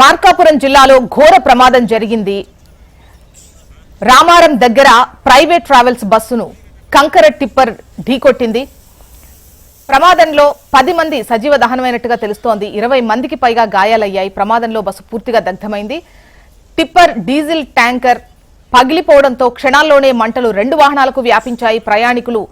మార్కాపురం జిల్లాలో ఘోర ప్రమాదం జరిగింది. రామారం దగ్గర ప్రైవేట్ ట్రావెల్స్ బస్సును కంకర టిప్పర్ ఢీకొట్టింది. ప్రమాదంలో 10 మంది సజీవ దహనమైనట్టుగా తెలుస్తోంది. 20 మందికి పైగా గాయాలయ్యాయి. ప్రమాదంలో బస్సు పూర్తిగా దగ్ధమైంది. టిప్పర్ డీజిల్ ట్యాంకర్ పగిలిపోవడంతో క్షణాల్లోనే మంటలు 2 వాహనాలకు వ్యాపించాయి. ప్రయాణికులు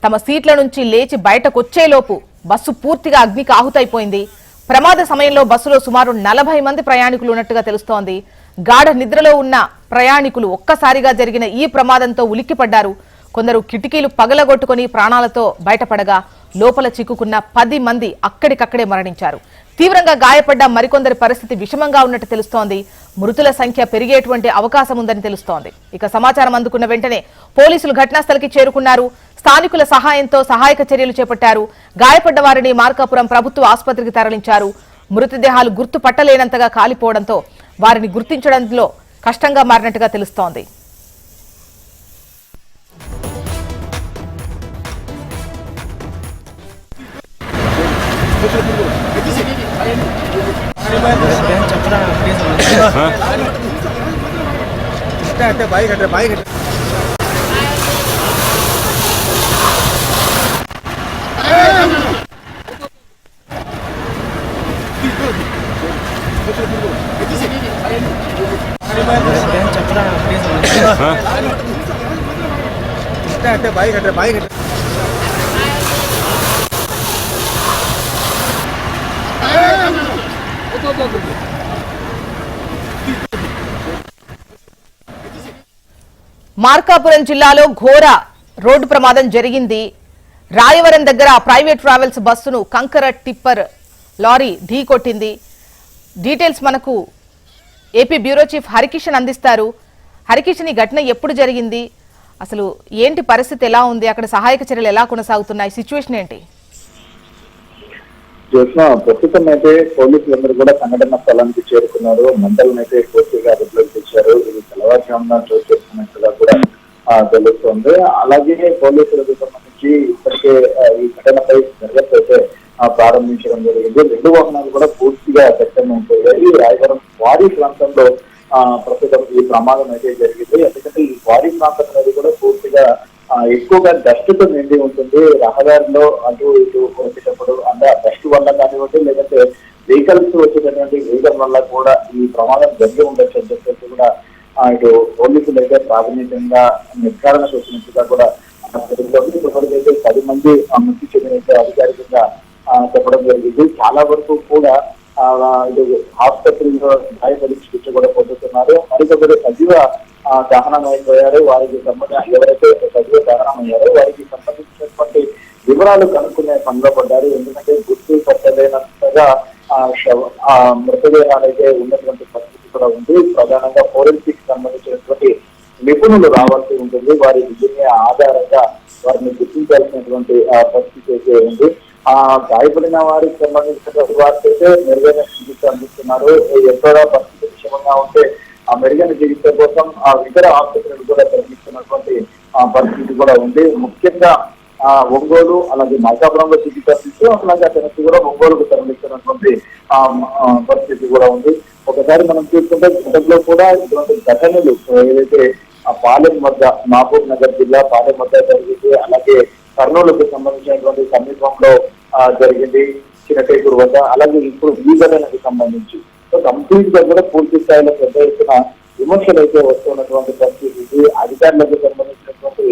తమ సీట్ల నుంచి లేచి బయటకొచ్చేలోపు బస్సు పూర్తిగా అగ్నికి ఆహుతైపోయింది. ప్రమాద సమయంలో బస్సులో సుమారు 40 మంది ప్రయాణికులు ఉన్నట్టుగా తెలుస్తోంది. గాఢ నిద్రలో ఉన్న ప్రయాణికులు ఒక్కసారిగా జరిగిన ఈ ప్రమాదంతో ఉలిక్కిపడ్డారు. కొందరు కిటికీలు పగలగొట్టుకుని ప్రాణాలతో బయటపడగా లోపల చిక్కుకున్న 10 మంది అక్కడికక్కడే మరణించారు. తీవ్రంగా గాయపడ్డ మరికొందరి పరిస్థితి విషమంగా ఉన్నట్టు తెలుస్తోంది. మృతుల సంఖ్య పెరిగేటువంటి అవకాశం ఉందని తెలుస్తోంది. ఇక సమాచారం అందుకున్న వెంటనే పోలీసులు ఘటనాస్థలికి చేరుకున్నారు. స్థానికుల సహాయంతో సహాయక చర్యలు చేపట్టారు. గాయపడ్డ వారిని మార్కాపురం ప్రభుత్వ ఆసుపత్రికి తరలించారు. మృతదేహాలు గుర్తుపట్టలేనంతగా కాలిపోవడంతో వారిని గుర్తించడంలో కష్టంగా మారినట్టుగా తెలుస్తోంది. మార్కాపురం జిల్లాలో ఘోర రోడ్డు ప్రమాదం జరిగింది. రాయవరం దగ్గర ప్రైవేట్ ట్రావెల్స్ బస్సును కంకర టిప్పర్ లారీ ఢీకొట్టింది. డీటెయిల్స్ మనకు ఏపీ బ్యూరో చీఫ్ హరికిషన్ అందిస్తారు. హరికిషన్, ఈ ఘటన ఎప్పుడు జరిగింది, అసలు ఏంటి పరిస్థితి, ఎలా ఉంది, అక్కడ సహాయక చర్యలు ఎలా కొనసాగుతున్నాయి, సిచ్యువేషన్ ఏంటి? ప్రస్తుతం అయితే పోలీసులందరూ కూడా సంఘటన స్థలానికి చేరుకున్నారు. మంటలను అయితే పూర్తిగా అదుపులోకి తెచ్చారు. ఇది తెల్లవారుజామున చోటు చేసుకున్నట్టుగా కూడా తెలుస్తోంది. అలాగే పోలీసులకు సంబంధించి ఇప్పటికే ఈ ఘటనపై దర్యాప్తు అయితే ప్రారంభించడం జరిగింది. 2 వాహనాలు కూడా పూర్తిగా దగ్ధమైపోయాయి. రాయవరం వారి ప్రాంతంలో ప్రస్తుతం ఈ ప్రమాదం అయితే జరిగింది. ఎందుకంటే ఈ వారి ప్రాంతం అనేది కూడా పూర్తిగా ఎక్కువగా డస్ట్ తో నిండి ఉంటుంది. రహదారిలో అటు ఇటు వచ్చేటప్పుడు అంటే డస్ట్ వల్ల కానివ్వండి, లేదంటే వెహికల్స్ వచ్చేటటువంటి వేగం వల్ల కూడా ఈ ప్రమాదం జరిగి ఉండొచ్చు అని చెప్పేసి కూడా ఇటు పోలీసులు అయితే ప్రాథమికంగా నిర్ధారణ చేసినట్టుగా కూడా తెలుస్తోంది. ఇప్పటికైతే 10 మంది మృతి చెందినట్టు అధికారికంగా చెప్పడం జరిగింది. చాలా వరకు కూడా ఇటు ఆసుపత్రిలో గాయపడి చికిత్స కూడా పొందుతున్నారు. మరికొందరు సజీవ దహనం అయిపోయారు. వారికి సంబంధించి ఎవరైతే సజీవ దహనం అయ్యారో వారికి సంబంధించినటువంటి వివరాలు కనుక్కునే పనిలో పడ్డారు. ఎందుకంటే గుర్తు పట్టలేనంతగా మృతదేహాలు అయితే ఉన్నటువంటి పరిస్థితి కూడా ఉంది. ప్రధానంగా ఫోరెన్సిక్ సంబంధించినటువంటి నిపుణులు రావాల్సి ఉంటుంది. వారి విజయ ఆధారంగా వారిని గుర్తించాల్సినటువంటి పరిస్థితి అయితే ఉంది. గాయపడిన వారికి సంబంధించినటువంటి వారికి అయితే మెరుగైన చికిత్స అందిస్తున్నారు. ఎక్కడా పరిస్థితి విషమంగా ఉంటే ఆ మెరుగైన చికిత్స కోసం ఇతర ఆసుపత్రులు కూడా తరలిస్తున్నటువంటి పరిస్థితి కూడా ఉంది. ముఖ్యంగా ఒంగోలు అలాగే మార్కాపురంలో చికిత్స అందిస్తూ అలాగే అతనికి కూడా ఒంగోలుకు తరలిస్తున్నటువంటి పరిస్థితి కూడా ఉంది. ఒకసారి మనం చూసుకుంటే గతంలో కూడా ఇటువంటి ఘటనలు ఏదైతే పాలెం వద్ద మహబూబ్ నగర్ జిల్లా పాలెం వద్ద జరిగింది, అలాగే కర్నూలుకు సంబంధించినటువంటి సమీపంలో జరిగింది చిన్నటేకూరు వద్ద, అలాగే ఇప్పుడు ఈ ఘటనకు సంబంధించి కంప్లీట్ గా కూడా పూర్తి స్థాయిలో పెద్ద ఎత్తున విమర్శలు అయితే వస్తున్నటువంటి పరిస్థితి. అధికారులకు సంబంధించినటువంటి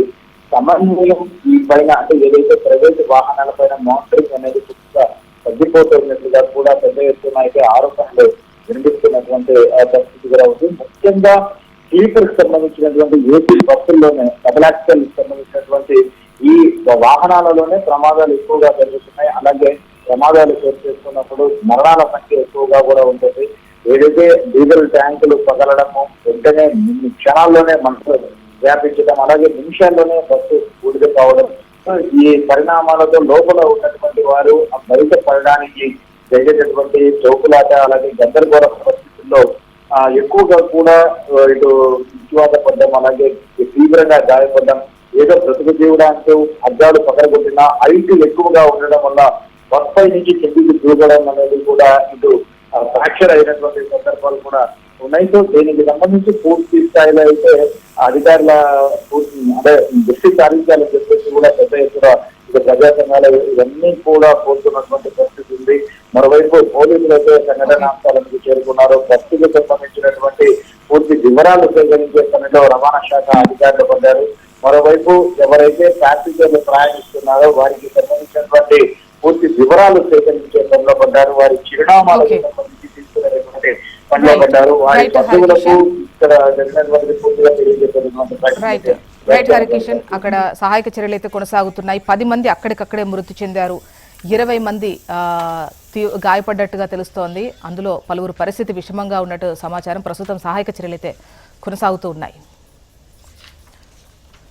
సమన్వయం ఈ పైన అంటే ఏదైతే ప్రైవేట్ వాహనాల పైన మానిటరింగ్ అనేది పూర్తిగా తగ్గిపోతున్నట్లుగా కూడా పెద్ద ఎత్తున అయితే ఆరోపణలు వినిపిస్తున్నటువంటి పరిస్థితి కూడా ఉంది. ముఖ్యంగా స్లీపర్ కి సంబంధించినటువంటి ఏపీ బస్సుల్లోనే డబుల్ యాక్సిల్ సంబంధించినటువంటి ఈ వాహనాలలోనే ప్రమాదాలు ఎక్కువగా జరుగుతున్నాయి. అలాగే ప్రమాదాలు చోటు చేసుకున్నప్పుడు మరణాల సంఖ్య ఎక్కువగా కూడా ఉంటుంది. ఏదైతే డీజిల్ ట్యాంకులు పగలడము, వెంటనే క్షణాల్లోనే మనసు వ్యాపించడం, అలాగే నిమిషాల్లోనే బస్సు బూడిద కావడం, ఈ పరిణామాలతో లోపల ఉన్నటువంటి వారు బయట పడడానికి జరిగేటటువంటి చౌకులాట అలాగే గందరగోళ పరిస్థితుల్లో ఎక్కువగా కూడా ఇటు విశ్వాస పడ్డం, అలాగే తీవ్రంగా గాయపడ్డం, ఏదో బ్రతుకు జీవడానికి అద్దాలు పగలగొట్టిన హైట్ ఎక్కువగా ఉండడం వల్ల బస్ పై నుంచి కిందికి దూకడం అనేది కూడా ఇటు ఫ్రాక్చర్ అయినటువంటి సందర్భాలు కూడా ఉన్నాయి. సో దీనికి సంబంధించి పూర్తి స్థాయిలో అయితే అధికారుల అంటే దృష్టి సారించాలని చెప్పేసి కూడా పెద్ద ఎత్తున ఇక ప్రజా సంఘాలు ఇవన్నీ కూడా పోతున్నటువంటి పరిస్థితి ఉంది. మరోవైపు పోలీసులు అయితే సంఘటనాంశాలకు చేరుకున్నారు. బస్సుకు సంబంధించినటువంటి పూర్తి వివరాలు సేకరించే పనిలో రవాణా శాఖ అధికారులు పడ్డారు. మరోవైపు ఎవరైతే ప్యాసింజర్లు ప్రయాణిస్తున్నారో వారికి సంబంధించినటువంటి పూర్తి వివరాలు సేకరించే పనిలో పడ్డారు. వారి చిరునామాలకు సంబంధించి తీసుకునేటువంటి పనిలో పడ్డారు. వారి బంధువులకు ఇక్కడ జరిగినటువంటి పూర్తిగా తెలియజేస్తున్నటువంటి రైట్ హరికిషన్, అక్కడ సహాయక చర్యలు అయితే కొనసాగుతున్నాయి. 10 మంది అక్కడికక్కడే మృతి చెందారు. 20 మంది గాయపడ్డట్టుగా తెలుస్తోంది. అందులో పలువురు పరిస్థితి విషమంగా ఉన్నట్టు సమాచారం. ప్రస్తుతం సహాయక చర్యలు అయితే కొనసాగుతూ ఉన్నాయి.